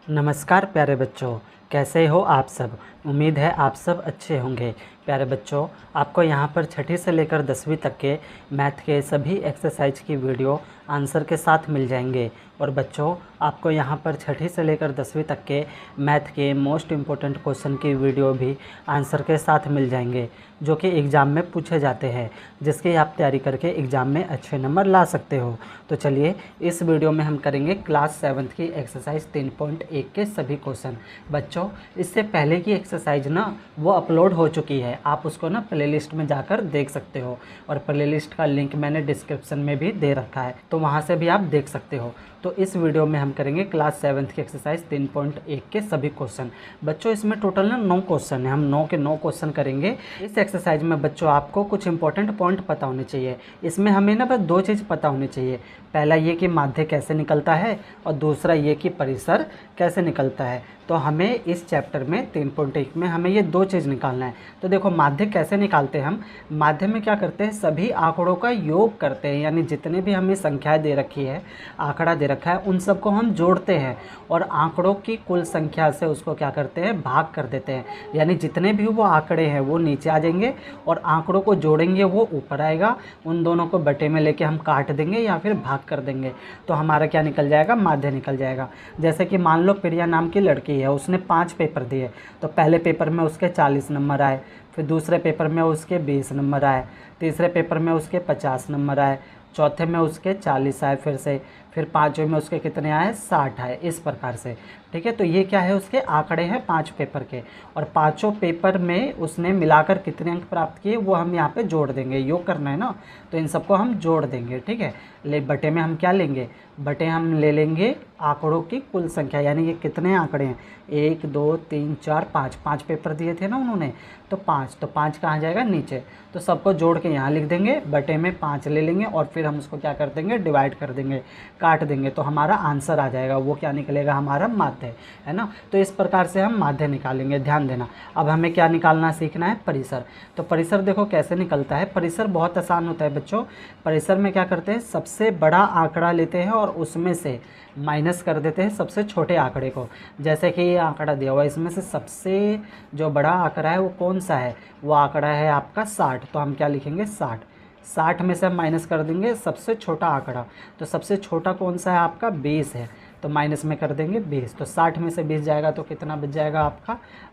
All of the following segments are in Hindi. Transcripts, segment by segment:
नमस्कार प्यारे बच्चों, कैसे हो आप सब। उम्मीद है आप सब अच्छे होंगे। प्यारे बच्चों, आपको यहाँ पर छठी से लेकर 10वीं तक के मैथ के सभी एक्सरसाइज की वीडियो आंसर के साथ मिल जाएंगे। और बच्चों, आपको यहाँ पर छठी से लेकर 10वीं तक के मैथ के मोस्ट इम्पोर्टेंट क्वेश्चन की वीडियो भी आंसर के साथ मिल जाएंगे, जो कि एग्ज़ाम में पूछे जाते हैं, जिसकी आप तैयारी करके एग्ज़ाम में अच्छे नंबर ला सकते हो। तो चलिए, इस वीडियो में हम करेंगे क्लास 7 की एक्सरसाइज 3.1 के सभी क्वेश्चन। बच्चों, इससे पहले की एक्सरसाइज ना वो अपलोड हो चुकी है, आप उसको ना प्लेलिस्ट में जाकर देख सकते हो, और प्लेलिस्ट का लिंक मैंने डिस्क्रिप्शन में भी दे रखा है, तो वहाँ से भी आप देख सकते हो। तो इस वीडियो में हम करेंगे क्लास 7 की एक्सरसाइज 3.1 के सभी क्वेश्चन। बच्चों, इसमें टोटल ना 9 क्वेश्चन है, हम 9 के 9 क्वेश्चन करेंगे। इस एक्सरसाइज में बच्चों आपको कुछ इंपॉर्टेंट पॉइंट पता होने चाहिए। इसमें हमें ना बस 2 चीज़ पता होनी चाहिए। पहला ये कि माध्य कैसे निकलता है, और दूसरा ये कि परिसर कैसे निकलता है। तो हमें इस चैप्टर में 3.1 में हमें ये 2 चीज़ निकालना है। तो देखो, माध्य कैसे निकालते हैं हम। माध्य में क्या करते हैं, सभी आंकड़ों का योग करते हैं, यानी जितने भी हमें संख्याएं दे रखी है, आंकड़ा दे रखा है, उन सबको हम जोड़ते हैं और आंकड़ों की कुल संख्या से उसको क्या करते हैं, भाग कर देते हैं। यानी जितने भी वो आंकड़े हैं वो नीचे आ जाएंगे, और आंकड़ों को जोड़ेंगे वो ऊपर आएगा। उन दोनों को बटे में लेके हम काट देंगे या फिर भाग कर देंगे, तो हमारा क्या निकल जाएगा, माध्य निकल जाएगा। जैसे कि मान लो प्रिया नाम की लड़की है, उसने 5 पेपर दिए, तो पहले पेपर में उसके 40 नंबर आए, फिर दूसरे पेपर में उसके 20 नंबर आए, तीसरे पेपर में उसके 50 नंबर आए, चौथे में उसके 40 आए, फिर पाँचवें में उसके कितने आए, 60 आए, इस प्रकार से। ठीक है, तो ये क्या है, उसके आंकड़े हैं 5 पेपर के, और पाँचों पेपर में उसने मिलाकर कितने अंक प्राप्त किए वो हम यहाँ पे जोड़ देंगे। योग करना है ना, तो इन सबको हम जोड़ देंगे। ठीक है, बटे में हम क्या लेंगे, बटे हम ले लेंगे आंकड़ों की कुल संख्या, यानी ये कितने आंकड़े हैं, 1 2 3 4 5, 5 पेपर दिए थे ना उन्होंने, तो 5, तो 5 कहाँ जाएगा, नीचे। तो सबको जोड़ के यहाँ लिख देंगे, बटे में 5 ले लेंगे, और फिर हम उसको क्या कर देंगे, डिवाइड कर देंगे, काट देंगे, तो हमारा आंसर आ जाएगा। वो क्या निकलेगा, हमारा माध्य, है ना। तो इस प्रकार से हम माध्य निकालेंगे, ध्यान देना। अब हमें क्या निकालना सीखना है, परिसर। तो परिसर देखो कैसे निकलता है। परिसर बहुत आसान होता है बच्चों। परिसर में क्या करते हैं, सबसे बड़ा आंकड़ा लेते हैं और उसमें से माइनस कर देते हैं सबसे छोटे आंकड़े को। जैसे कि ये आंकड़ा दिया हुआ है, इसमें से सबसे जो बड़ा आंकड़ा है वो कौन सा है, वो आंकड़ा है आपका 60, तो हम क्या लिखेंगे, 60। 60 में से हम माइनस कर देंगे सबसे छोटा आंकड़ा, तो सबसे छोटा कौन सा है आपका, 20 है, तो माइनस में कर देंगे 20। तो 60 में से 20 जाएगा तो कितना बच जाएगा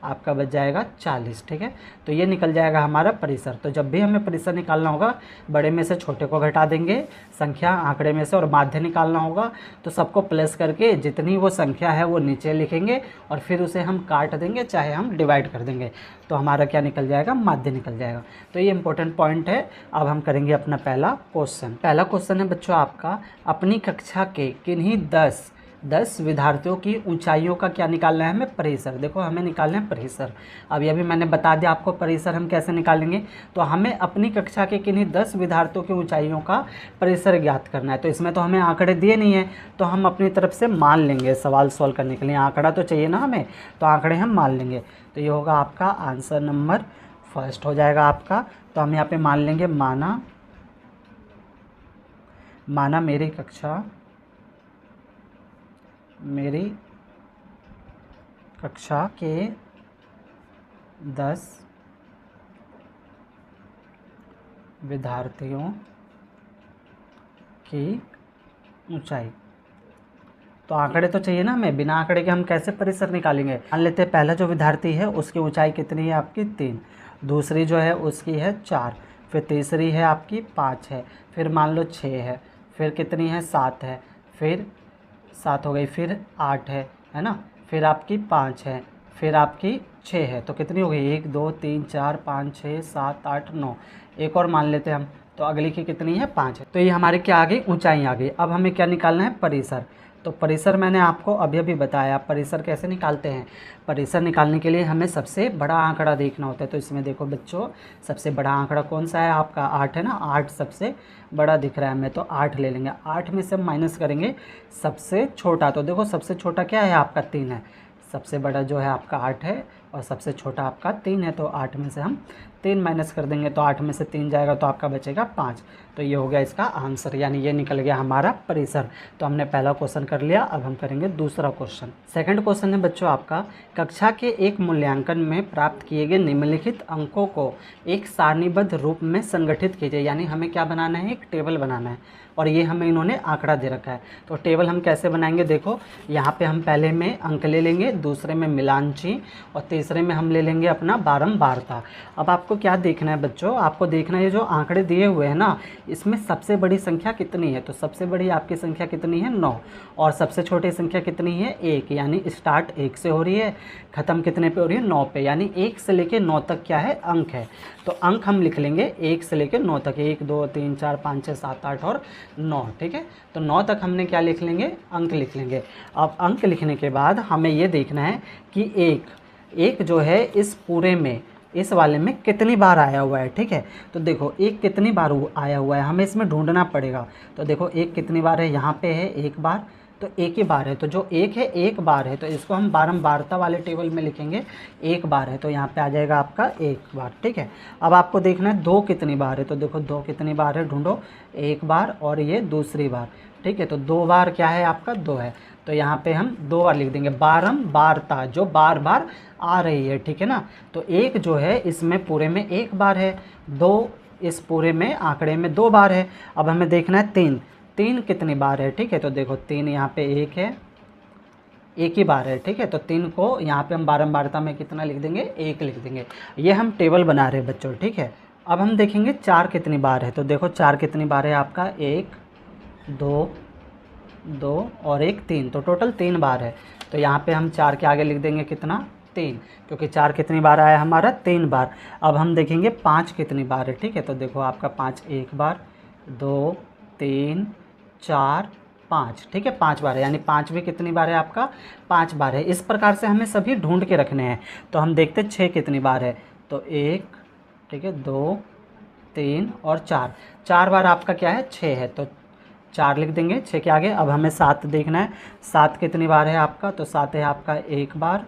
आपका बच जाएगा 40। ठीक है, तो ये निकल जाएगा हमारा परिसर। तो जब भी हमें परिसर निकालना होगा, बड़े में से छोटे को घटा देंगे संख्या आंकड़े में से, और माध्य निकालना होगा तो सबको प्लस करके जितनी वो संख्या है वो नीचे लिखेंगे, और फिर उसे हम काट देंगे, चाहे हम डिवाइड कर देंगे, तो हमारा क्या निकल जाएगा, माध्य निकल जाएगा। तो ये इंपॉर्टेंट पॉइंट है। अब हम करेंगे अपना पहला क्वेश्चन। पहला क्वेश्चन है बच्चों आपका, अपनी कक्षा के किन्हीं 10 विद्यार्थियों की ऊंचाइयों का क्या निकालना है, हमें परिसर। देखो, हमें निकालना है परिसर। अब ये भी मैंने बता दिया आपको परिसर हम कैसे निकालेंगे। तो हमें अपनी कक्षा के किन्हीं 10 विद्यार्थियों की ऊंचाइयों का परिसर ज्ञात करना है। तो इसमें तो हमें आंकड़े दिए नहीं है, तो हम अपनी तरफ से मान लेंगे सवाल सॉल्व करने के लिए। आंकड़ा तो चाहिए ना हमें, तो आंकड़े हम मान लेंगे। तो ये होगा आपका आंसर नंबर फर्स्ट हो जाएगा आपका। तो हम यहाँ पे मान लेंगे, माना मेरी कक्षा के 10 विद्यार्थियों की ऊंचाई। तो आंकड़े तो चाहिए ना हमें, बिना आंकड़े के हम कैसे परिसर निकालेंगे। मान लेते हैं पहला जो विद्यार्थी है उसकी ऊंचाई कितनी है आपकी, 3, दूसरी जो है उसकी है 4, फिर तीसरी है आपकी 5 है, फिर मान लो 6 है, फिर कितनी है, 7 है, फिर 7 हो गई, फिर 8 है ना, फिर आपकी 5 है, फिर आपकी 6 है, तो कितनी हो गई, 1 2 3 4 5 6 7 8 9। एक और मान लेते हैं हम, तो अगली की कितनी है, 5 है। तो ये हमारी क्या आ गई, ऊंचाई आ गई। अब हमें क्या निकालना है, परिसर। तो परिसर मैंने आपको अभी अभी बताया, परिसर कैसे निकालते हैं। परिसर निकालने के लिए हमें सबसे बड़ा आंकड़ा देखना होता है। तो इसमें देखो बच्चों, सबसे बड़ा आंकड़ा कौन सा है आपका, 8 है ना, 8 सबसे बड़ा दिख रहा है हमें, तो 8 ले लेंगे। 8 में से हम माइनस करेंगे सबसे छोटा, तो देखो सबसे छोटा क्या है आपका, 3 है। सबसे बड़ा जो है आपका 8 है और सबसे छोटा आपका 3 है। तो 8 में से हम 3 माइनस कर देंगे तो 8 में से 3 जाएगा तो आपका बचेगा 5। तो ये हो गया इसका आंसर, यानी ये निकल गया हमारा परिसर। तो हमने पहला क्वेश्चन कर लिया। अब हम करेंगे दूसरा क्वेश्चन। सेकंड क्वेश्चन है बच्चों आपका, कक्षा के एक मूल्यांकन में प्राप्त किए गए निम्नलिखित अंकों को एक सारणीबद्ध रूप में संगठित कीजिए। यानी हमें क्या बनाना है, एक टेबल बनाना है और ये हमें इन्होंने आंकड़ा दे रखा है। तो टेबल हम कैसे बनाएंगे, देखो यहाँ पे हम पहले में अंक ले लेंगे, दूसरे में मिलानची और तीसरे में हम ले लेंगे अपना बारंबारता। अब आपको क्या देखना है बच्चों, आपको देखना है जो आंकड़े दिए हुए हैं ना, इसमें सबसे बड़ी संख्या कितनी है। तो सबसे बड़ी आपकी संख्या कितनी है, 9, और सबसे छोटी संख्या कितनी है, 1। यानी स्टार्ट 1 से हो रही है, ख़त्म कितने पे हो रही है, 9 पे। यानी 1 से लेके 9 तक क्या है, अंक है। तो अंक हम लिख लेंगे 1 से लेके 9 तक, 1 2 3 4 5 6 7 8 और 9, ठीक है। तो 9 तक हमने क्या लिख लेंगे, अंक लिख लेंगे। अब अंक लिखने के बाद हमें ये देखना है कि एक जो है इस पूरे में, इस वाले में कितनी बार आया हुआ है, ठीक है। तो देखो 1 कितनी बार आया हुआ है, हमें इसमें ढूंढना पड़ेगा। तो देखो 1 कितनी बार है, यहाँ पे है 1 बार, तो 1 ही बार है। तो जो 1 है 1 बार है, तो इसको हम बारंबारता वाले टेबल में लिखेंगे 1 बार है। तो यहाँ पे आ जाएगा आपका 1 बार, ठीक है। अब आपको देखना है 2 कितनी बार है। तो देखो 2 कितनी बार है, ढूंढो, 1 बार और ये दूसरी बार, ठीक है। तो 2 बार क्या है आपका, 2 है। तो यहाँ पे हम 2 बार लिख देंगे, बारंबारता जो बार बार आ रही है, ठीक है ना। तो 1 जो है इसमें पूरे में 1 बार है, 2 इस पूरे में आंकड़े में 2 बार है। अब हमें देखना है 3 कितनी बार है, ठीक है। तो देखो 3 यहाँ पे 1 है, 1 ही बार है, ठीक है। तो 3 को यहाँ पे हम बारंबारता में कितना लिख देंगे, 1 लिख देंगे। ये हम टेबल बना रहे हैं बच्चों, ठीक है। अब हम देखेंगे 4 कितनी बार है। तो देखो 4 कितनी बार है आपका, 1 2 2 और 1 3, तो टोटल 3 बार है। तो यहाँ पे हम 4 के आगे लिख देंगे कितना, 3, क्योंकि 4 कितनी बार आया हमारा, 3 बार। अब हम देखेंगे 5 कितनी बार है, ठीक है। तो देखो आपका 5 1 बार, 2 3 4 5, ठीक है, 5 बार है। यानी 5 भी कितनी बार है आपका, 5 बार है। इस प्रकार से हमें सभी ढूंढ के रखने हैं। तो हम देखते हैं 6 कितनी बार है। तो 1, ठीक है, 2 3 और 4 बार आपका क्या है, 6 है। तो 4 लिख देंगे 6 के आगे। अब हमें 7 देखना है, 7 कितनी बार है आपका। तो 7 है आपका 1 बार,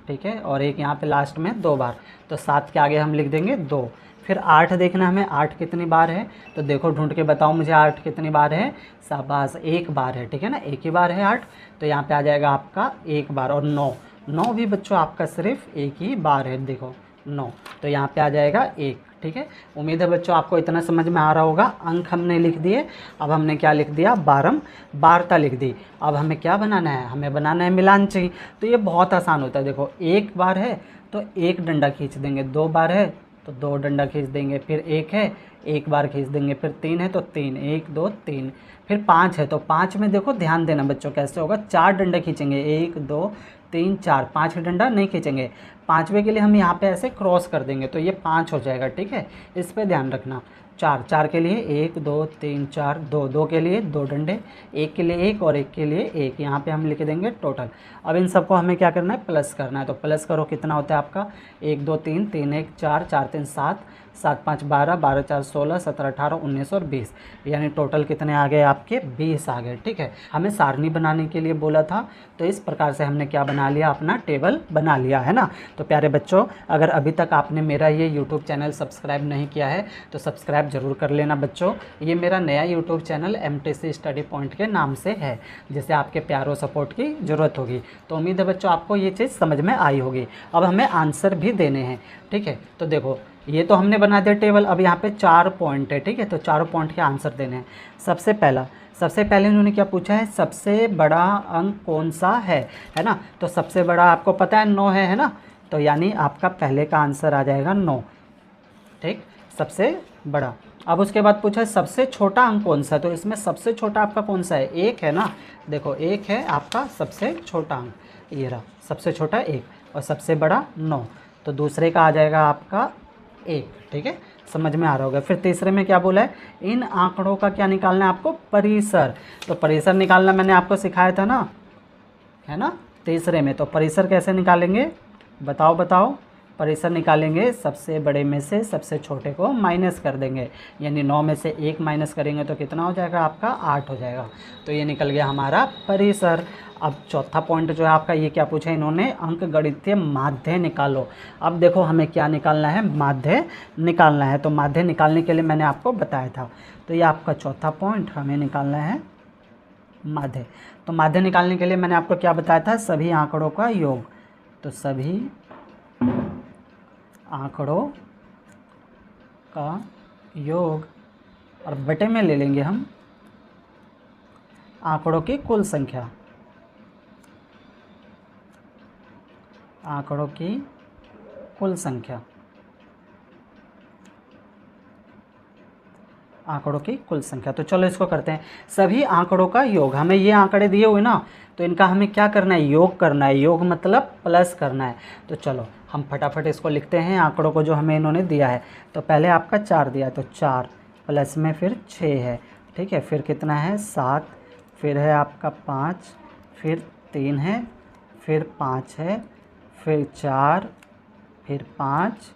ठीक है, और एक यहाँ पे लास्ट में 2 बार। तो 7 के आगे हम लिख देंगे 2। फिर 8 देखना हमें, 8 कितनी बार है। तो देखो ढूंढ के बताओ मुझे 8 कितनी बार है, शाबाश 1 बार है, ठीक है ना, 1 ही बार है 8। तो यहाँ पे आ जाएगा आपका 1 बार। और 9 भी बच्चों आपका सिर्फ 1 ही बार है, देखो 9। तो यहाँ पे आ जाएगा 1, ठीक है। उम्मीद है बच्चों आपको इतना समझ में आ रहा होगा। अंक हमने लिख दिए। अब हमने क्या लिख दिया, बारंबारता लिख दी। अब हमें क्या बनाना है, हमें बनाना है मिलानची। तो ये बहुत आसान होता है। देखो 1 बार है तो 1 डंडा खींच देंगे, 2 बार है तो 2 डंडा खींच देंगे, फिर 1 है 1 बार खींच देंगे, फिर 3 है तो 3, 1 2 3, फिर 5 है तो 5 में देखो ध्यान देना बच्चों कैसे होगा, 4 डंडे खींचेंगे, 1 2 3 4, 5 डंडा नहीं खींचेंगे। 5वें के लिए हम यहाँ पे ऐसे क्रॉस कर देंगे तो ये 5 हो जाएगा, ठीक है। इस पे ध्यान रखना। 4 के लिए 1 2 3 4, 2 के लिए 2 डंडे, 1 के लिए 1 और 1 के लिए 1, यहाँ पे हम लिख देंगे टोटल। अब इन सबको हमें क्या करना है, प्लस करना है। तो प्लस करो, कितना होता है आपका, 1 2 3 3 1 4 4 3 7 7 5 12 12 4 16 17 18 19 और 20, यानी टोटल कितने आ गए आपके, 20 आ गए, ठीक है। हमें सारणी बनाने के लिए बोला था तो इस प्रकार से हमने क्या बना लिया, अपना टेबल बना लिया है ना। तो प्यारे बच्चों, अगर अभी तक आपने मेरा ये यूट्यूब चैनल सब्सक्राइब नहीं किया है तो सब्सक्राइब ज़रूर कर लेना बच्चों। ये मेरा नया YouTube channel MTC study point के नाम से है, जिसे आपके प्यार और सपोर्ट की ज़रूरत होगी। तो उम्मीद है बच्चों आपको ये चीज़ समझ में आई होगी। अब हमें आंसर भी देने हैं, ठीक है। तो देखो ये तो हमने बना दिया टेबल। अब यहाँ पे 4 पॉइंट है, ठीक है। तो चारों पॉइंट के आंसर देने हैं। सबसे पहले उन्होंने क्या पूछा है, सबसे बड़ा अंक कौन सा है ना। तो सबसे बड़ा आपको पता है 9 है ना। तो यानी आपका पहले का आंसर आ जाएगा 9, ठीक, सबसे बड़ा। अब उसके बाद पूछा है सबसे छोटा अंक कौन सा है। तो इसमें सबसे छोटा आपका कौन सा है, 1 है ना। देखो 1 है आपका सबसे छोटा अंक, ये रहा सबसे छोटा 1, और सबसे बड़ा 9। तो दूसरे का आ जाएगा आपका 1, ठीक है, समझ में आ रहा होगा। फिर तीसरे में क्या बोला है, इन आंकड़ों का क्या निकालना है आपको, परिसर। तो परिसर निकालना मैंने आपको सिखाया था ना, है ना, तीसरे में। तो परिसर कैसे निकालेंगे, बताओ। परिसर निकालेंगे, सबसे बड़े में से सबसे छोटे को माइनस कर देंगे, यानी 9 में से 1 माइनस करेंगे तो कितना हो जाएगा आपका 8 हो जाएगा। तो ये निकल गया हमारा परिसर। अब चौथा पॉइंट जो है आपका, ये क्या पूछा इन्होंने, अंक गणितीय माध्य निकालो। अब देखो हमें क्या निकालना है, माध्य निकालना है। तो माध्य निकालने के लिए मैंने आपको बताया था, तो ये आपका चौथा पॉइंट, हमें निकालना है माध्य। तो माध्य निकालने के लिए मैंने आपको क्या बताया था, सभी आंकड़ों का योग। तो सभी आंकड़ों का योग, और बटे में ले लेंगे हम आंकड़ों की कुल संख्या, आंकड़ों की कुल संख्या, आंकड़ों की कुल संख्या। तो चलो इसको करते हैं, सभी आंकड़ों का योग। हमें ये आंकड़े दिए हुए ना, तो इनका हमें क्या करना है, योग करना है। योग मतलब प्लस करना है। तो चलो हम फटाफट इसको लिखते हैं, आंकड़ों को जो हमें इन्होंने दिया है। तो पहले आपका 4 दिया है, तो 4 प्लस में फिर 6 है, ठीक है। फिर कितना है 7, फिर है आपका 5, फिर 3 है, फिर 5 है, फिर 4, फिर 5,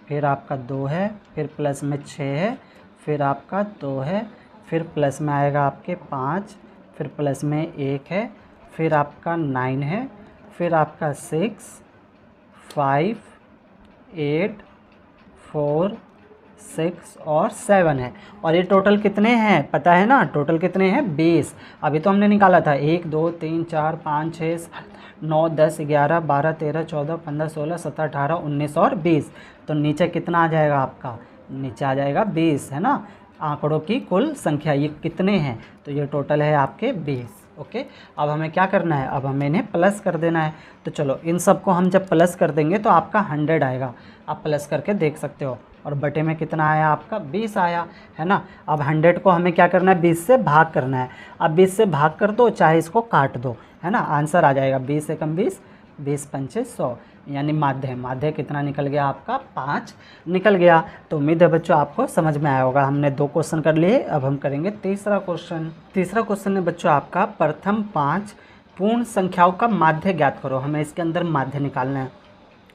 फिर आपका 2 है, फिर प्लस में 6 है, फिर आपका 2 है, फिर प्लस में आएगा आपके 5, फिर प्लस में 1 है, फिर आपका 9 है, फिर आपका 6, 5, 8, 4, 6 और 7 है। और ये टोटल कितने हैं पता है ना, टोटल कितने हैं 20। अभी तो हमने निकाला था 1 2 3 4 5 6 9 10 11 12 13 14 15 16 17 18 19 और 20। तो नीचे कितना आ जाएगा आपका, नीचे आ जाएगा 20, है ना। आंकड़ों की कुल संख्या ये कितने हैं, तो ये टोटल है आपके 20। ओके, अब हमें क्या करना है, अब हमें इन्हें प्लस कर देना है। तो चलो इन सब को हम जब प्लस कर देंगे तो आपका 100 आएगा, आप प्लस करके देख सकते हो। और बटे में कितना आया आपका 20 आया, है ना। अब 100 को हमें क्या करना है, 20 से भाग करना है। अब 20 से भाग कर दो, चाहे इसको काट दो, है ना। आंसर आ जाएगा 20 एकम 20, 20 पंचे 100, यानी माध्य। माध्य कितना निकल गया आपका 5 निकल गया। तो उम्मीद है बच्चों आपको समझ में आया होगा। हमने 2 क्वेश्चन कर लिए, अब हम करेंगे तीसरा क्वेश्चन। तीसरा क्वेश्चन है बच्चों आपका, प्रथम 5 पूर्ण संख्याओं का माध्य ज्ञात करो। हमें इसके अंदर माध्य निकालना है,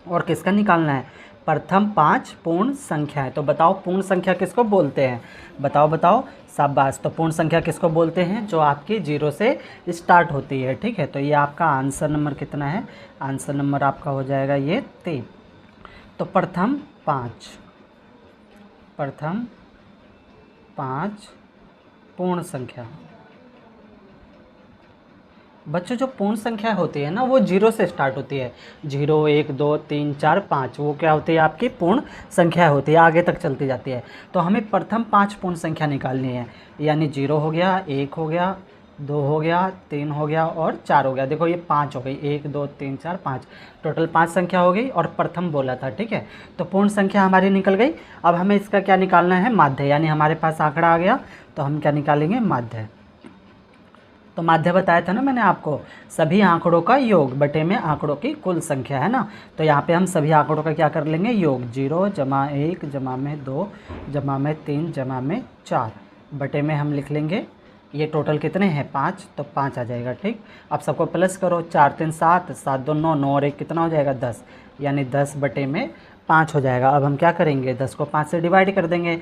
और किसका निकालना है, प्रथम 5 पूर्ण संख्या है। तो बताओ पूर्ण संख्या किसको बोलते हैं, बताओ बताओ, शाबाश। तो पूर्ण संख्या किसको बोलते हैं, जो आपकी 0 से स्टार्ट होती है, ठीक है। तो ये आपका आंसर नंबर कितना है, आंसर नंबर आपका हो जाएगा ये 3। तो प्रथम 5 पूर्ण संख्या। बच्चों जो पूर्ण संख्या होती है ना, वो 0 से स्टार्ट होती है। 0 1 2 3 4 5 वो क्या होती है, आपकी पूर्ण संख्या होती है, आगे तक चलती जाती है। तो हमें प्रथम 5 पूर्ण संख्या निकालनी है, यानी 0 हो गया, 1 हो गया, 2 हो गया, 3 हो गया और 4 हो गया। देखो ये 5 हो गई, 1 2 3 4 5, टोटल 5 संख्या हो गई, और प्रथम बोला था, ठीक है। तो पूर्ण संख्या हमारी निकल गई। अब हमें इसका क्या निकालना है, माध्य, यानी हमारे पास आंकड़ा आ गया, तो हम क्या निकालेंगे, माध्य। तो माध्य बताया था ना मैंने आपको, सभी आंकड़ों का योग बटे में आंकड़ों की कुल संख्या, है ना। तो यहाँ पे हम सभी आंकड़ों का क्या कर लेंगे, योग। 0 जमा 1 जमा में 2 जमा में 3 जमा में 4 बटे में हम लिख लेंगे, ये टोटल कितने हैं 5, तो 5 आ जाएगा, ठीक। अब सबको प्लस करो, 4 3 7, 7 2 9, 9 और 1 कितना हो जाएगा 10, यानी 10 बटे में 5 हो जाएगा। अब हम क्या करेंगे, 10 को 5 से डिवाइड कर देंगे,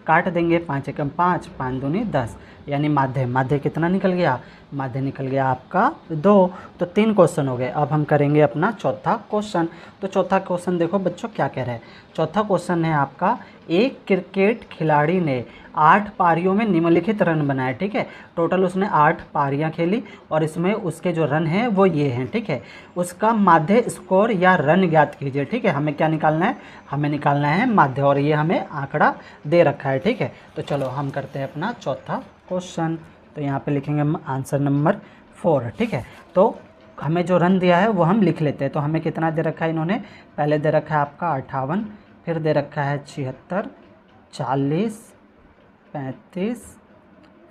काट देंगे, 5 एकम 5, 5 दूनी 10, यानी माध्य। माध्य कितना निकल गया, माध्य निकल गया आपका 2। तो 3 क्वेश्चन हो गए। अब हम करेंगे अपना चौथा क्वेश्चन। तो चौथा क्वेश्चन देखो बच्चों क्या कह रहा है। चौथा क्वेश्चन है आपका, एक क्रिकेट खिलाड़ी ने 8 पारियों में निम्नलिखित रन बनाए, ठीक है। टोटल उसने 8 पारियां खेली, और इसमें उसके जो रन हैं वो ये हैं, ठीक है। उसका माध्य स्कोर या रन ज्ञात कीजिए, ठीक है। हमें क्या निकालना है, हमें निकालना है माध्य, और ये हमें आंकड़ा दे रखा है, ठीक है। तो चलो हम करते हैं अपना चौथा क्वेश्चन। तो यहाँ पे लिखेंगे हम आंसर नंबर 4, ठीक है। तो हमें जो रन दिया है वो हम लिख लेते हैं। तो हमें कितना दे रखा है इन्होंने, पहले दे रखा है आपका 58, फिर दे रखा है 76, 40, 35,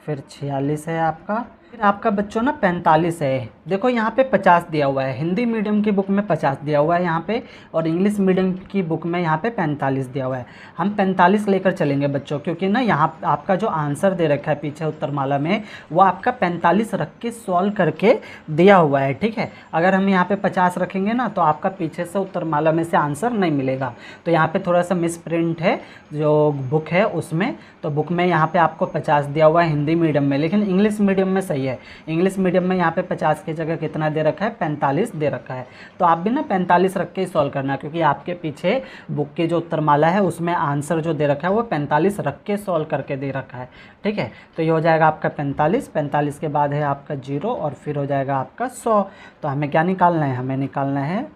फिर 46 है आपका, फिर आपका बच्चों ना 45 है, देखो यहाँ पे 50 दिया हुआ है, हिंदी मीडियम की बुक में 50 दिया हुआ है यहाँ पे, और इंग्लिश मीडियम की बुक में यहाँ पे 45 दिया हुआ है। हम 45 लेकर चलेंगे बच्चों, क्योंकि ना यहाँ आपका जो आंसर दे रखा है पीछे उत्तरमाला में, वो आपका 45 रख के सॉल्व करके दिया हुआ है, ठीक है। अगर हम यहाँ पे 50 रखेंगे ना तो आपका पीछे से उत्तरमाला में से आंसर नहीं मिलेगा। तो यहाँ पे थोड़ा सा मिस प्रिंट है जो बुक है उसमें, तो बुक में यहाँ पे आपको 50 दिया हुआ है हिंदी मीडियम में, लेकिन इंग्लिश मीडियम में सही है। इंग्लिश मीडियम में यहाँ पे 50 की जगह कितना दे रखा है, 45 दे रखा है। तो आप भी ना 45 रख के ही सॉल्व करना, क्योंकि आपके पीछे बुक की जो उत्तरमाला है उसमें आंसर जो दे रखा है वो 45 रख के सॉल्व करके दे रखा है, ठीक है। तो ये हो जाएगा आपका 45, 45 के बाद है आपका 0 और फिर हो जाएगा आपका 100। तो हमें क्या निकालना है, हमें निकालना है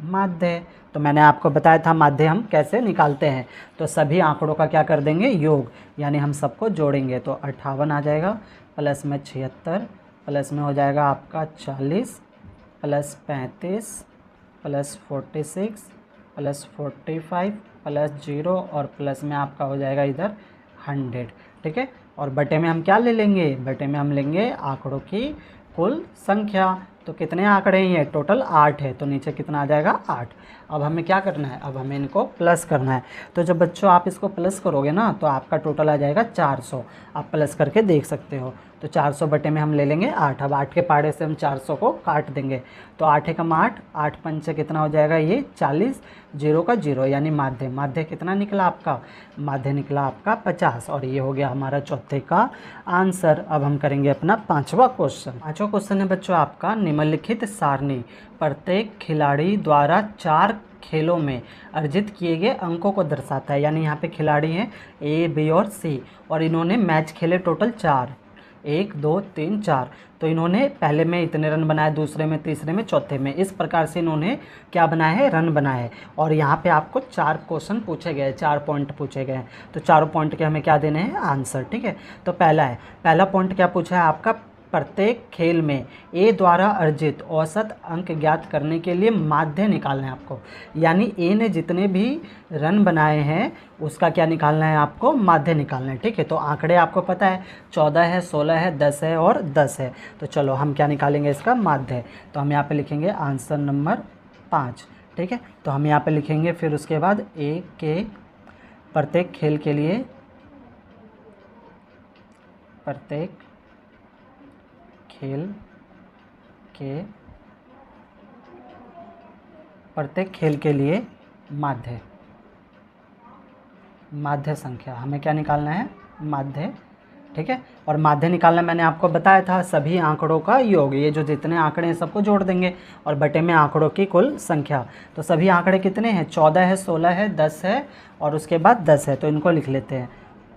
माध्य। तो मैंने आपको बताया था माध्य हम कैसे निकालते हैं। तो सभी आंकड़ों का क्या कर देंगे, योग, यानी हम सबको जोड़ेंगे। तो 58 आ जाएगा, प्लस में 76, प्लस में हो जाएगा आपका 40, प्लस 35, प्लस 46, प्लस 45, प्लस 0 और प्लस में आपका हो जाएगा इधर 100, ठीक है। और बटे में हम क्या ले लेंगे, बटे में हम लेंगे आंकड़ों की कुल संख्या। तो कितने आंकड़े हैं ये, टोटल 8 है, तो नीचे कितना आ जाएगा 8। अब हमें क्या करना है, अब हमें इनको प्लस करना है। तो जब बच्चों आप इसको प्लस करोगे ना तो आपका टोटल आ जाएगा 400। आप प्लस करके देख सकते हो। तो 400 बटे में हम ले लेंगे 8। अब 8 के पाड़े से हम 400 को काट देंगे। तो 8 एकम 8, 8 पंचे कितना हो जाएगा ये 40, 0 का 0 यानी माध्य। माध्य कितना निकला आपका, माध्य निकला आपका 50। और ये हो गया हमारा चौथे का आंसर। अब हम करेंगे अपना 5वां क्वेश्चन। 5वां क्वेश्चन है बच्चों आपका, निम्नलिखित सारणी प्रत्येक खिलाड़ी द्वारा 4 खेलों में अर्जित किए गए अंकों को दर्शाता है। यानी यहाँ पे खिलाड़ी हैं ए, बी और सी, और इन्होंने मैच खेले टोटल 4, 1, 2, 3, 4। तो इन्होंने पहले में इतने रन बनाए, दूसरे में, तीसरे में, चौथे में, इस प्रकार से इन्होंने क्या बनाया है, रन बनाए हैं। और यहाँ पे आपको 4 क्वेश्चन पूछे गए, 4 पॉइंट पूछे गए हैं। तो चारों पॉइंट के हमें क्या देने हैं, आंसर, ठीक है। तो पहला पॉइंट क्या पूछा है आपका, प्रत्येक खेल में ए द्वारा अर्जित औसत अंक ज्ञात करने के लिए माध्य निकालना है आपको। यानी ए ने जितने भी रन बनाए हैं उसका क्या निकालना है आपको, माध्य निकालना है, ठीक है। तो आंकड़े आपको पता है 14 है, 16 है, 10 है और 10 है। तो चलो हम क्या निकालेंगे इसका माध्य। तो हम यहाँ पे लिखेंगे आंसर नंबर 5, ठीक है। तो हम यहाँ पे लिखेंगे फिर उसके बाद ए के प्रत्येक खेल के लिए, प्रत्येक खेल के, प्रत्येक खेल के लिए माध्य, माध्य संख्या हमें क्या निकालना है, माध्य, ठीक है। और माध्य निकालना मैंने आपको बताया था सभी आंकड़ों का योग। ये जो जितने आंकड़े हैं सबको जोड़ देंगे और बटे में आंकड़ों की कुल संख्या। तो सभी आंकड़े कितने हैं, 14 है, 16 है, 10 है और उसके बाद 10 है। तो इनको लिख लेते हैं,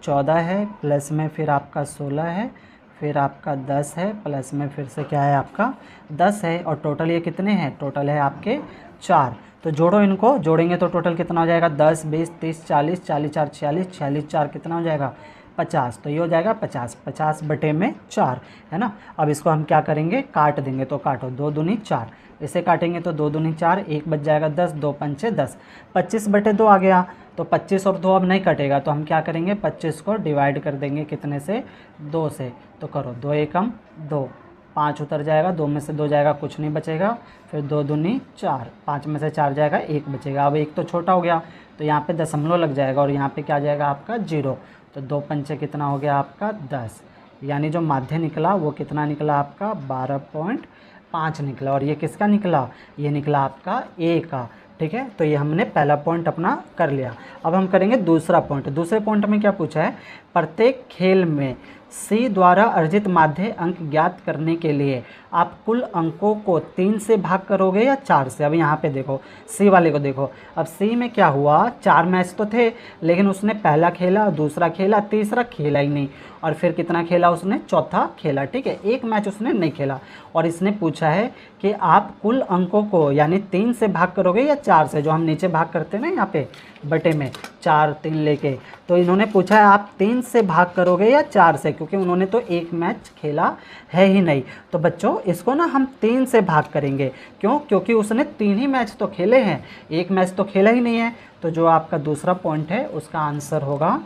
14 है, प्लस में फिर आपका 16 है, फिर आपका 10 है, प्लस में फिर से क्या है आपका 10 है, और टोटल ये कितने हैं, टोटल है आपके 4। तो जोड़ो, इनको जोड़ेंगे तो टोटल कितना हो जाएगा, 10, 20, 30, 40, 40 4 46, 46 4 कितना हो जाएगा 50। तो ये हो जाएगा 50, 50 बटे में 4 है ना। अब इसको हम क्या करेंगे, काट देंगे। तो काटो, 2 दूनी 4, इसे काटेंगे तो 2 दूनी 4, 1 बच जाएगा 10, 2 पंचे 10, 25 बटे 2 आ गया। तो 25 और 2 अब नहीं कटेगा, तो हम क्या करेंगे, 25 को डिवाइड कर देंगे कितने से, 2 से। तो करो, 2 एकम 2, 5 उतर जाएगा, 2 में से 2 जाएगा, कुछ नहीं बचेगा। फिर 2 दूनी 4, 5 में से 4 जाएगा, 1 बचेगा। अब 1 तो छोटा हो गया तो यहाँ पे दशमलव लग जाएगा और यहाँ पे क्या जाएगा आपका 0। तो 2 पंचे कितना हो गया आपका 10, यानी जो माध्य निकला वो कितना निकला आपका 12.5 निकला। और ये किसका निकला, ये निकला आपका ए का, ठीक है। तो ये हमने पहला पॉइंट अपना कर लिया। अब हम करेंगे दूसरा पॉइंट। दूसरे पॉइंट में क्या पूछा है, प्रत्येक खेल में सी द्वारा अर्जित माध्य अंक ज्ञात करने के लिए आप कुल अंकों को 3 से भाग करोगे या 4 से। अब यहाँ पे देखो, सी वाले को देखो। अब सी में क्या हुआ, 4 मैच तो थे, लेकिन उसने पहला खेला, दूसरा खेला, तीसरा खेला ही नहीं, और फिर कितना खेला उसने, चौथा खेला, ठीक है। 1 मैच उसने नहीं खेला। और इसने पूछा है कि आप कुल अंकों को यानी 3 से भाग करोगे या 4 से, जो हम नीचे भाग करते हैं ना यहाँ पे बटे में 4 3 लेके। तो इन्होंने पूछा है आप 3 से भाग करोगे या 4 से, क्योंकि उन्होंने तो 1 मैच खेला है ही नहीं। तो बच्चों इसको ना हम 3 से भाग करेंगे। क्यों, क्योंकि उसने 3 ही मैच तो खेले हैं, 1 मैच तो खेला ही नहीं है। तो जो आपका दूसरा पॉइंट है उसका आंसर होगा,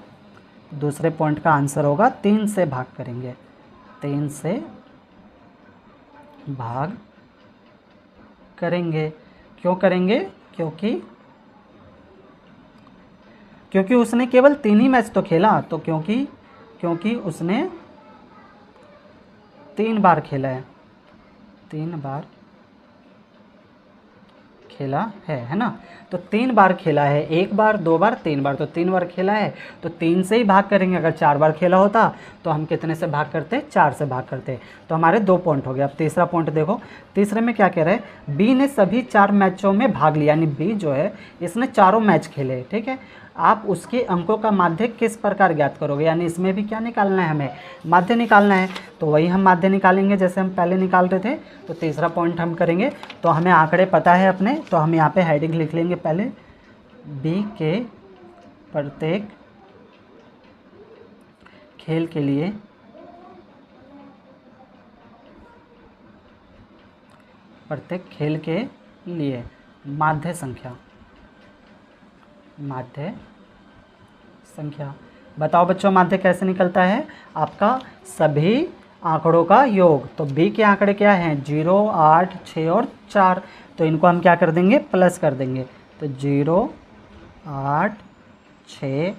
दूसरे पॉइंट का आंसर होगा 3 से भाग करेंगे, 3 से भाग करेंगे। क्यों करेंगे? क्योंकि उसने केवल 3 ही मैच तो खेला, तो क्योंकि उसने 3 बार खेला है, 3 बार खेला है ना। तो 3 बार खेला है, 1 बार 2 बार 3 बार, तो 3 बार खेला है तो 3 से ही भाग करेंगे। अगर 4 बार खेला होता तो हम कितने से भाग करते? 4 से भाग करते। तो हमारे 2 पॉइंट हो गए। अब तीसरा पॉइंट देखो, तीसरे में क्या कह रहा है? बी ने सभी 4 मैचों में भाग लिया, यानी बी जो है इसने चारों मैच खेले, ठीक है। आप उसके अंकों का माध्य किस प्रकार ज्ञात करोगे? यानी इसमें भी क्या निकालना है? हमें माध्य निकालना है। तो वही हम माध्य निकालेंगे जैसे हम पहले निकाल रहे थे। तो तीसरा पॉइंट हम करेंगे। तो हमें आंकड़े पता है अपने, तो हम यहाँ पे हेडिंग लिख लेंगे पहले, बी के प्रत्येक खेल के लिए माध्य संख्या। बताओ बच्चों माध्य कैसे निकलता है? आपका सभी आंकड़ों का योग। तो बी के आंकड़े क्या हैं? 0, 8, 6 और 4। तो इनको हम क्या कर देंगे? प्लस कर देंगे। तो 0, 8, 6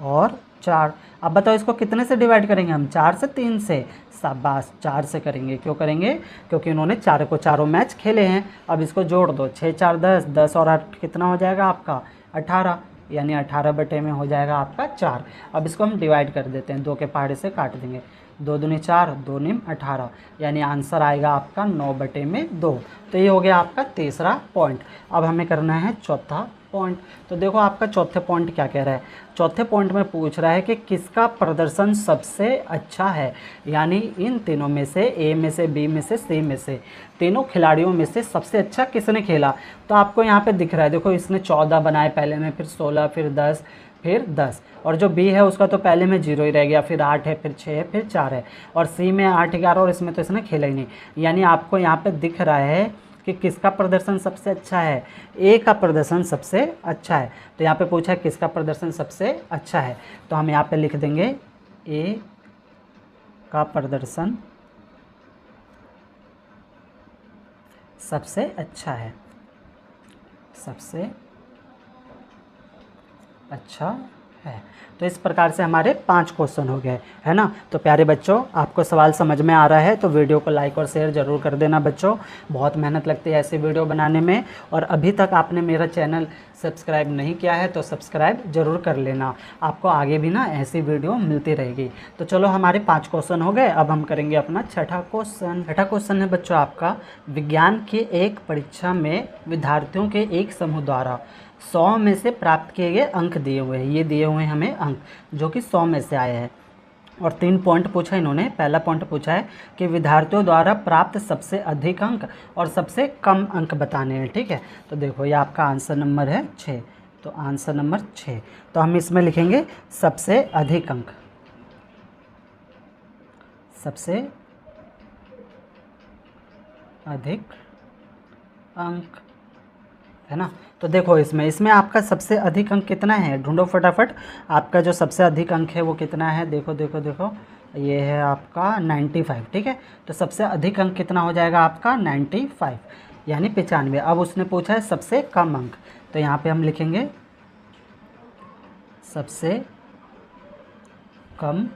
और 4। अब बताओ इसको कितने से डिवाइड करेंगे हम? 4 से 3 से। शाबाश, 4 से करेंगे। क्यों करेंगे? क्योंकि इन्होंने चारों मैच खेले हैं। अब इसको जोड़ दो, 6 4 10, 10 और 8 कितना हो जाएगा आपका? 18, यानी 18 बटे में हो जाएगा आपका 4। अब इसको हम डिवाइड कर देते हैं, 2 के पहाड़े से काट देंगे। 2 दूनी 4, 2 निम 18, यानी आंसर आएगा आपका 9 बटे में 2। तो ये हो गया आपका तीसरा पॉइंट। अब हमें करना है चौथा पॉइंट। तो देखो आपका चौथे पॉइंट क्या कह रहा है? चौथे पॉइंट में पूछ रहा है कि किसका प्रदर्शन सबसे अच्छा है, यानी इन तीनों में से, ए में से, बी में से, सी में से, तीनों खिलाड़ियों में से सबसे अच्छा किसने खेला। तो आपको यहाँ पे दिख रहा है, देखो इसने 14 बनाए पहले में, फिर 16, फिर 10, फिर 10। और जो बी है उसका तो पहले में 0 ही रह गया, फिर 8 है, फिर 6 है, फिर 4 है। और सी में 8, 11 और इसमें तो इसने खेला ही नहीं। यानी आपको यहाँ पे दिख रहा है कि किसका प्रदर्शन सबसे अच्छा है? ए का प्रदर्शन सबसे अच्छा है। तो यहाँ पे पूछा है किसका प्रदर्शन सबसे अच्छा है, तो हम यहाँ पे लिख देंगे ए का प्रदर्शन सबसे अच्छा है, सबसे अच्छा है। तो इस प्रकार से हमारे 5 क्वेश्चन हो गए, है ना। तो प्यारे बच्चों, आपको सवाल समझ में आ रहा है तो वीडियो को लाइक और शेयर ज़रूर कर देना बच्चों। बहुत मेहनत लगती है ऐसी वीडियो बनाने में। और अभी तक आपने मेरा चैनल सब्सक्राइब नहीं किया है तो सब्सक्राइब ज़रूर कर लेना, आपको आगे भी ना ऐसी वीडियो मिलती रहेगी। तो चलो हमारे 5 क्वेश्चन हो गए। अब हम करेंगे अपना छठा क्वेश्चन। छठा क्वेश्चन है बच्चों आपका, विज्ञान की एक परीक्षा में विद्यार्थियों के एक समूह द्वारा 100 में से प्राप्त किए गए अंक दिए हुए हैं। ये दिए हुए हैं हमें अंक, जो कि 100 में से आए हैं। और 3 पॉइंट पूछा इन्होंने। पहला पॉइंट पूछा है कि विद्यार्थियों द्वारा प्राप्त सबसे अधिक अंक और सबसे कम अंक बताने हैं, ठीक है। तो देखो ये आपका आंसर नंबर है 6। तो आंसर नंबर 6, तो हम इसमें लिखेंगे सबसे अधिक अंक, सबसे अधिक अंक, है ना। तो देखो इसमें आपका सबसे अधिक अंक कितना है? ढूंढो फटाफट। आपका जो सबसे अधिक अंक है वो कितना है? देखो देखो देखो, ये है आपका 95, ठीक है। तो सबसे अधिक अंक कितना हो जाएगा आपका? 95, यानी 95। अब उसने पूछा है सबसे कम अंक, तो यहाँ पे हम लिखेंगे सबसे कम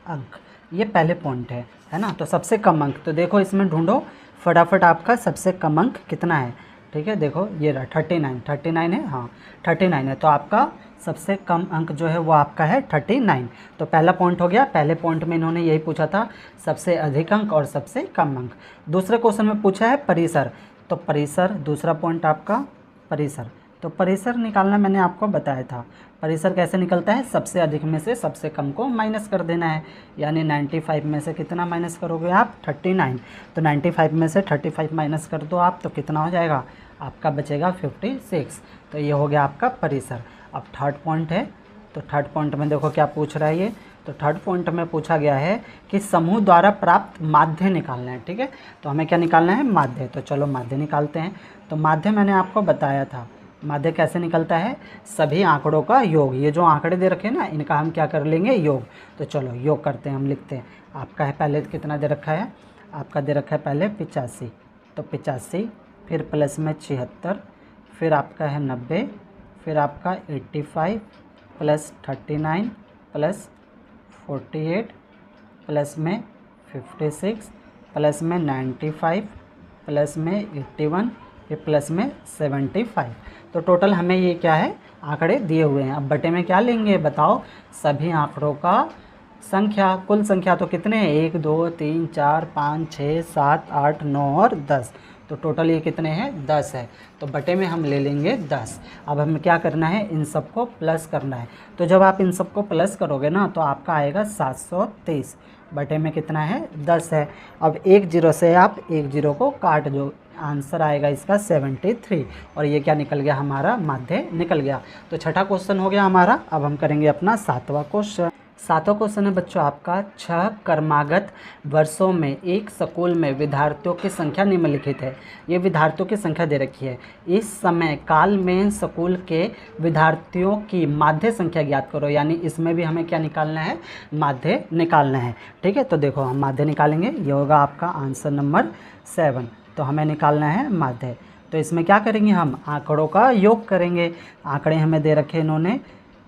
अंक। ये पहले पॉइंट है ना। तो सबसे कम अंक, तो देखो इसमें ढूंढो फटाफट आपका सबसे कम अंक कितना है, ठीक है। देखो ये रहा 39 है, हाँ 39 है। तो आपका सबसे कम अंक जो है वो आपका है 39। तो पहला पॉइंट हो गया। पहले पॉइंट में इन्होंने यही पूछा था, सबसे अधिक अंक और सबसे कम अंक। दूसरे क्वेश्चन में पूछा है परिसर, तो परिसर दूसरा पॉइंट आपका परिसर। तो परिसर निकालना मैंने आपको बताया था। परिसर कैसे निकलता है? सबसे अधिक में से सबसे कम को माइनस कर देना है, यानी 95 में से कितना माइनस करोगे आप? 39। तो 95 में से 35 माइनस कर दो आप, तो कितना हो जाएगा आपका? बचेगा 56। तो ये हो गया आपका परिसर। अब थर्ड पॉइंट है, तो थर्ड पॉइंट में देखो क्या पूछ रहा है ये। तो थर्ड पॉइंट में पूछा गया है कि समूह द्वारा प्राप्त माध्य निकालना है, ठीक है। तो हमें क्या निकालना है? माध्य। तो चलो माध्य निकालते हैं। तो माध्य मैंने आपको बताया था, माध्य कैसे निकलता है? सभी आंकड़ों का योग। ये जो आंकड़े दे रखे हैं ना, इनका हम क्या कर लेंगे? योग। तो चलो योग करते हैं, हम लिखते हैं। आपका है पहले कितना दे रखा है? आपका दे रखा है पहले 85, तो 85, फिर प्लस में 76, फिर आपका है 90, फिर आपका 85 प्लस 39 प्लस 48 प्लस में 56 प्लस में 95 प्लस में 81 फिर प्लस में 75। तो टोटल हमें ये क्या है आंकड़े दिए हुए हैं। अब बटे में क्या लेंगे बताओ, सभी आंकड़ों का संख्या, कुल संख्या तो कितने हैं 1 2 3 4 5 6 7 8 9 और 10। तो टोटल ये कितने हैं 10 है। तो बटे में हम ले लेंगे 10। अब हमें क्या करना है, इन सबको प्लस करना है। तो जब आप इन सबको प्लस करोगे ना तो आपका आएगा 723। बटे में कितना है 10 है। अब एक जीरो से आप एक जीरो को काट दो, आंसर आएगा इसका 73। और ये क्या निकल गया हमारा माध्य निकल गया। तो छठा क्वेश्चन हो गया हमारा। अब हम करेंगे अपना सातवां क्वेश्चन। सातवां क्वेश्चन है बच्चों आपका 6 क्रमागत वर्षों में एक स्कूल में विद्यार्थियों की संख्या निम्नलिखित है। ये विद्यार्थियों की संख्या दे रखी है। इस समय काल में स्कूल के विद्यार्थियों की माध्य संख्या ज्ञात करो। यानी इसमें भी हमें क्या निकालना है, माध्य निकालना है। ठीक है, तो देखो हम माध्य निकालेंगे। ये होगा आपका आंसर नंबर 7। तो हमें निकालना है माध्य। तो इसमें क्या करेंगे, हम आंकड़ों का योग करेंगे। आंकड़े हमें दे रखे इन्होंने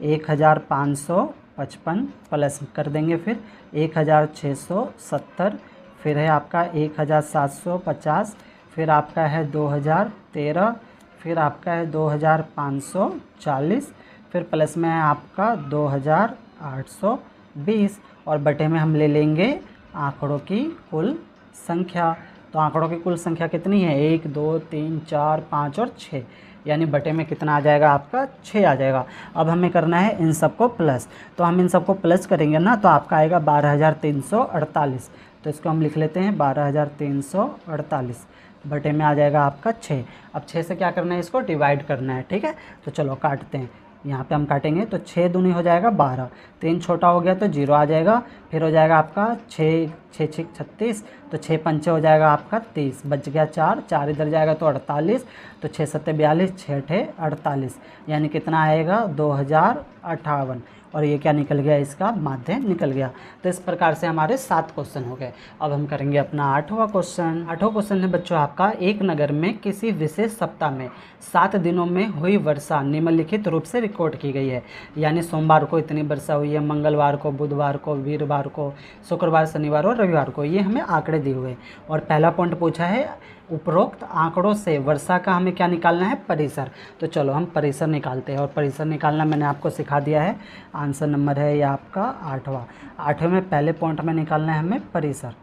1555 प्लस कर देंगे, फिर 1670, फिर है आपका 1750, फिर आपका है 2013, फिर आपका है 2540, फिर प्लस में है आपका 2820। और बटे में हम ले लेंगे आंकड़ों की कुल संख्या। तो आंकड़ों की कुल संख्या कितनी है 1 2 3 4 5 और 6। यानी बटे में कितना आ जाएगा आपका 6 आ जाएगा। अब हमें करना है इन सबको प्लस। तो हम इन सबको प्लस करेंगे ना तो आपका आएगा 12348। तो इसको हम लिख लेते हैं 12348। बटे में आ जाएगा आपका 6। अब 6 से क्या करना है, इसको डिवाइड करना है। ठीक है, तो चलो काटते हैं। यहाँ पे हम काटेंगे तो 6 दूनी हो जाएगा 12, 3 छोटा हो गया तो 0 आ जाएगा। फिर हो जाएगा आपका 6 6 6 36, तो 6 पंचे हो जाएगा आपका 30, बच गया 4 4 इधर जाएगा तो 48, तो 6 सत्ते 42, 6 अठे 48। यानी कितना आएगा 2058। और ये क्या निकल गया, इसका माध्य निकल गया। तो इस प्रकार से हमारे 7 क्वेश्चन हो गए। अब हम करेंगे अपना 8वां क्वेश्चन। 8वां क्वेश्चन है बच्चों आपका, एक नगर में किसी विशेष सप्ताह में 7 दिनों में हुई वर्षा निम्नलिखित रूप से रिकॉर्ड की गई है। यानी सोमवार को इतनी वर्षा हुई है, मंगलवार को, बुधवार को, वीरवार को, शुक्रवार, शनिवार और रविवार को। ये हमें आंकड़े दिए हुए। और पहला पॉइंट पूछा है उपरोक्त आंकड़ों से वर्षा का हमें क्या निकालना है, परिसर। तो चलो हम परिसर निकालते हैं। और परिसर निकालना मैंने आपको सिखा दिया है। आंसर नंबर है ये आपका 8वां। 8वें में पहले पॉइंट में निकालना है हमें परिसर।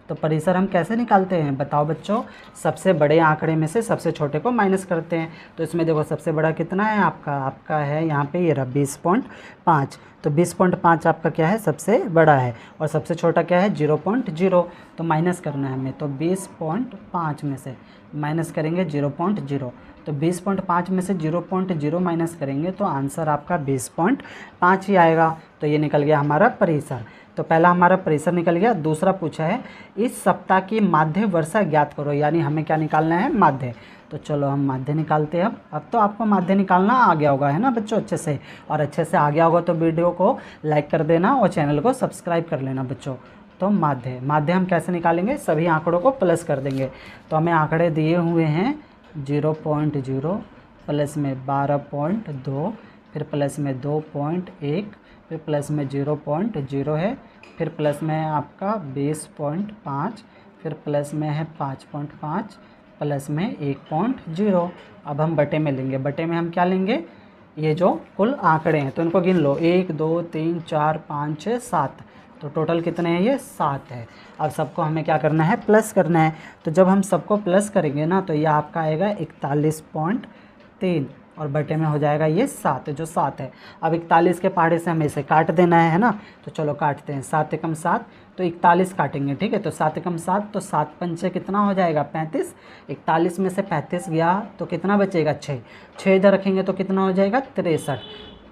तो परिसर हम कैसे निकालते हैं बताओ बच्चों, सबसे बड़े आंकड़े में से सबसे छोटे को माइनस करते हैं। तो इसमें देखो सबसे बड़ा कितना है आपका है यहाँ पे ये रहा 20.5। तो 20.5 आपका क्या है, सबसे बड़ा है। और सबसे छोटा क्या है 0.0। तो माइनस करना है हमें। तो 20.5 में से माइनस करेंगे 0.0। तो 20.5 में से 0.0 माइनस करेंगे तो आंसर आपका 20.5 ही आएगा। तो ये निकल गया हमारा परिसर। तो पहला हमारा परिसर निकल गया। दूसरा पूछा है इस सप्ताह की माध्य वर्षा ज्ञात करो। यानी हमें क्या निकालना है, माध्य। तो चलो हम माध्य निकालते हैं। अब तो आपको माध्य निकालना आ गया होगा, है ना बच्चों, अच्छे से। और अच्छे से आ गया होगा तो वीडियो को लाइक कर देना और चैनल को सब्सक्राइब कर लेना बच्चों। तो माध्य हम कैसे निकालेंगे, सभी आंकड़ों को प्लस कर देंगे। तो हमें आंकड़े दिए हुए हैं 0.0 प्लस में 12.2, फिर प्लस में 2.1, फिर प्लस में 0.0 है, फिर प्लस में है आपका 20.5, फिर प्लस में है 5.5, प्लस में 1.0। अब हम बटे में लेंगे। बटे में हम क्या लेंगे, ये जो कुल आंकड़े हैं तो इनको गिन लो 1 2 3 4 5 6 7। तो टोटल कितने हैं, ये 7 है। अब सबको हमें क्या करना है, प्लस करना है। तो जब हम सबको प्लस करेंगे ना तो ये आपका आएगा 41.3 और बटे में हो जाएगा ये 7, जो 7 है। अब 41 के पहाड़े से हमें इसे काट देना है ना। तो चलो काटते हैं। 7 एकम 7, तो 41 काटेंगे। ठीक है, तो 7 एकम 7, तो 7 पंचे कितना हो जाएगा 35। 41 में से 35 गया तो कितना बचेगा 6। 6 इधर रखेंगे तो कितना हो जाएगा 63।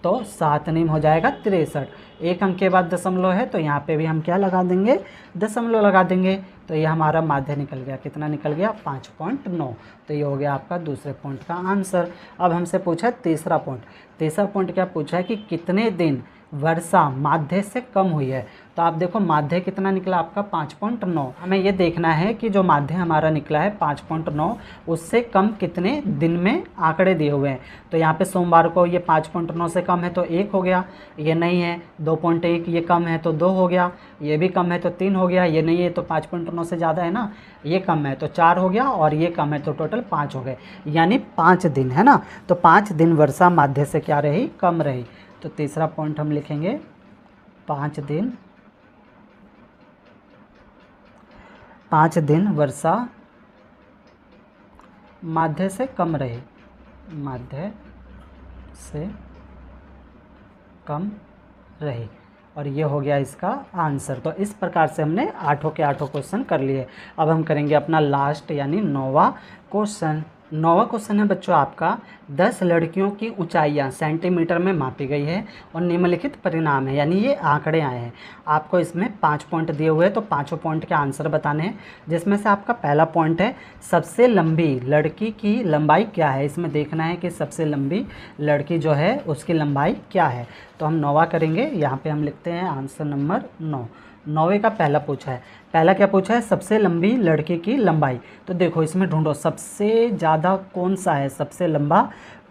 तो 7 नीम हो जाएगा 63। एक अंक के बाद दशमलव है तो यहाँ पे भी हम क्या लगा देंगे, दशमलव लगा देंगे। तो ये हमारा माध्य निकल गया। कितना निकल गया 5.9। तो ये हो गया आपका दूसरे पॉइंट का आंसर। अब हमसे पूछा तीसरा पॉइंट। तीसरा पॉइंट क्या पूछा है कि कितने दिन वर्षा माध्य से कम हुई है। तो आप देखो माध्य कितना निकला आपका 5.9। हमें ये देखना है कि जो माध्य हमारा निकला है 5.9 उससे कम कितने दिन में आंकड़े दिए हुए हैं। तो यहाँ पे सोमवार को ये 5.9 से कम है तो 1 हो गया, ये नहीं है 2.1, ये कम है तो 2 हो गया, ये भी कम है तो 3 हो गया, ये नहीं है तो 5.9 से ज़्यादा है ना, ये कम है तो 4 हो गया और ये कम है तो टोटल 5 हो गए, यानी 5 दिन है ना। तो 5 दिन वर्षा माध्य से क्या रही, कम रही। तो तीसरा पॉइंट हम लिखेंगे 5 दिन वर्षा माध्य से कम रही, माध्य से कम रही। और ये हो गया इसका आंसर। तो इस प्रकार से हमने 8 के 8 क्वेश्चन कर लिए। अब हम करेंगे अपना लास्ट यानी 9वां क्वेश्चन। 9वां क्वेश्चन है बच्चों आपका 10 लड़कियों की ऊंचाइयां सेंटीमीटर में मापी गई है और निम्नलिखित परिणाम है, यानी ये आंकड़े आए हैं। आपको इसमें 5 पॉइंट दिए हुए हैं तो पाँचों पॉइंट के आंसर बताने हैं, जिसमें से आपका पहला पॉइंट है सबसे लंबी लड़की की लंबाई क्या है। इसमें देखना है कि सबसे लंबी लड़की जो है उसकी लंबाई क्या है। तो हम 9वां करेंगे, यहाँ पे हम लिखते हैं आंसर नंबर 9। 9वें का पहला पूछा है, पहला क्या पूछा है, सबसे लंबी लड़की की लंबाई। तो देखो इसमें ढूंढो सबसे ज़्यादा कौन सा है, सबसे लंबा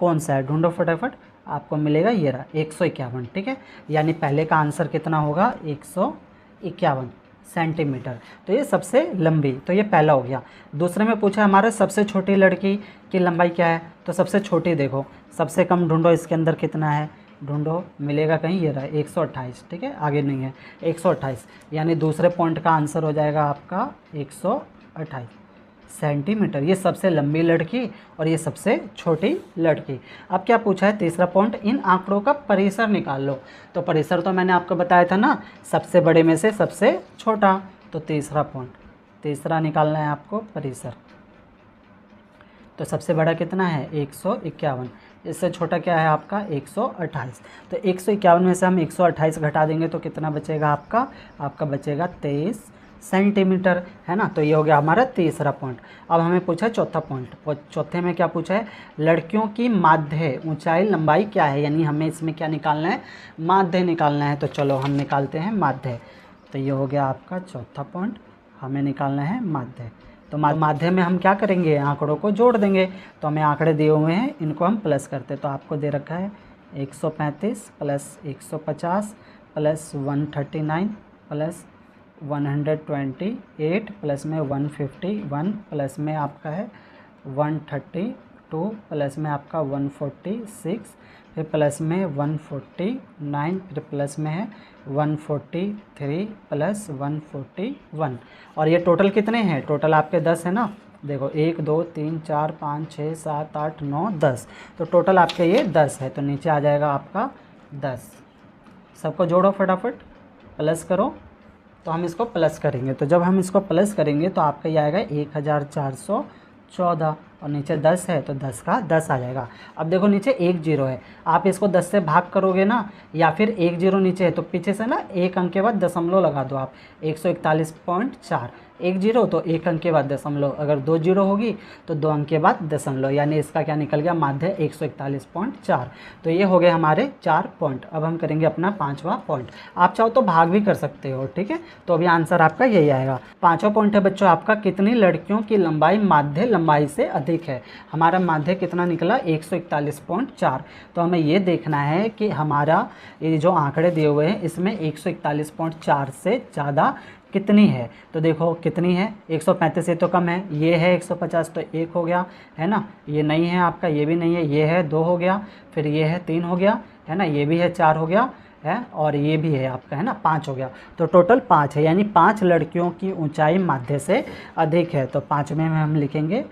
कौन सा है, ढूंढो फटाफट। आपको मिलेगा ये रहा 151, ठीक है। यानी पहले का आंसर कितना होगा 151 सेंटीमीटर। तो ये सबसे लंबी, तो ये पहला हो गया। दूसरे में पूछा हमारा सबसे छोटी लड़की की लंबाई क्या है। तो सबसे छोटी देखो, सबसे कम ढूंढो इसके अंदर कितना है, ढूंढो मिलेगा कहीं, ये रहा 128, ठीक है, आगे नहीं है 128। यानी दूसरे पॉइंट का आंसर हो जाएगा आपका 128 सेंटीमीटर। ये सबसे लंबी लड़की और ये सबसे छोटी लड़की। अब क्या पूछा है तीसरा पॉइंट, इन आंकड़ों का परिसर निकाल लो। तो परिसर तो मैंने आपको बताया था ना, सबसे बड़े में से सबसे छोटा। तो तीसरा पॉइंट, तीसरा निकालना है आपको परिसर। तो सबसे बड़ा कितना है 151, इससे छोटा क्या है आपका 128। तो 151 में से हम 128 घटा देंगे तो कितना बचेगा आपका बचेगा 23 सेंटीमीटर, है ना। तो ये हो गया हमारा तीसरा पॉइंट। अब हमें पूछा है चौथा पॉइंट, और चौथे में क्या पूछा है, लड़कियों की माध्य ऊंचाई लंबाई क्या है, यानी हमें इसमें क्या निकालना है, माध्य निकालना है। तो चलो हम निकालते हैं माध्य। तो ये हो गया आपका चौथा पॉइंट, हमें निकालना है माध्य। तो माध्य में हम क्या करेंगे, आंकड़ों को जोड़ देंगे। तो हमें आंकड़े दिए हुए हैं, इनको हम प्लस करते। तो आपको दे रखा है 135 प्लस 150 प्लस 139 प्लस 128 प्लस में 151 प्लस में आपका है 132 प्लस में आपका 146, फिर प्लस में 149, फिर प्लस में है 143 प्लस 141। और ये टोटल कितने हैं, टोटल आपके 10 है ना। देखो 1 2 3 4 5 6 7 8 9 10, तो टोटल आपके ये 10 है। तो नीचे आ जाएगा आपका 10। सबको जोड़ो फटाफट, प्लस करो। तो हम इसको प्लस करेंगे, तो जब हम इसको प्लस करेंगे तो आपका ये आएगा 1414, और नीचे 10 है तो 10 का 10 आ जाएगा। अब देखो नीचे 1 0 है, आप इसको 10 से भाग करोगे ना, या फिर 1 0 नीचे है तो पीछे से ना एक अंक के बाद दशमलव लगा दो आप, 141.4, 1 0 तो एक अंक के बाद दशमलव, अगर 2 0 होगी तो 2 अंक के बाद दशमलव, यानी इसका क्या निकल गया माध्य 141.4। तो ये हो गए हमारे 4 पॉइंट। अब हम करेंगे अपना 5वां पॉइंट। आप चाहो तो भाग भी कर सकते हो, ठीक है। तो अभी आंसर आपका यही आएगा। 5वां पॉइंट है बच्चों आपका, कितनी लड़कियों की लंबाई माध्य लंबाई से अधिक है। हमारा माध्य कितना निकला 141.4। तो हमें ये देखना है कि हमारा ये जो आंकड़े दिए हुए हैं इसमें 141.4 से ज़्यादा कितनी है। तो देखो कितनी है, 135 ये तो कम है, ये है 150 तो 1 हो गया, है ना। ये नहीं है आपका, ये भी नहीं है, ये है 2 हो गया, फिर ये है 3 हो गया, है ना, ये भी है 4 हो गया है, और ये भी है आपका, है ना, 5 हो गया। तो टोटल 5 है, यानी 5 लड़कियों की ऊंचाई माध्य से अधिक है। तो 5वें में हम लिखेंगे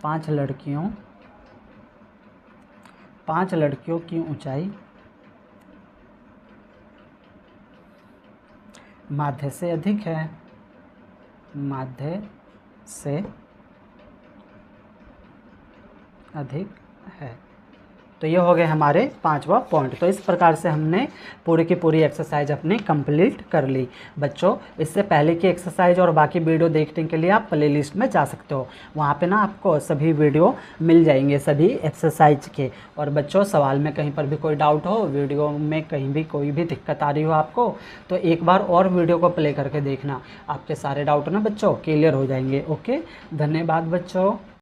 5 लड़कियों की ऊंचाई माध्य से अधिक है, माध्य से अधिक है। तो ये हो गए हमारे 5वां पॉइंट। तो इस प्रकार से हमने पूरी की पूरी एक्सरसाइज अपनी कंप्लीट कर ली। बच्चों इससे पहले की एक्सरसाइज और बाकी वीडियो देखने के लिए आप प्लेलिस्ट में जा सकते हो, वहाँ पे ना आपको सभी वीडियो मिल जाएंगे सभी एक्सरसाइज के। और बच्चों सवाल में कहीं पर भी कोई डाउट हो, वीडियो में कहीं भी कोई भी दिक्कत आ रही हो आपको, तो एक बार और वीडियो को प्ले करके देखना, आपके सारे डाउट ना बच्चों क्लियर हो जाएंगे। ओके, धन्यवाद बच्चों।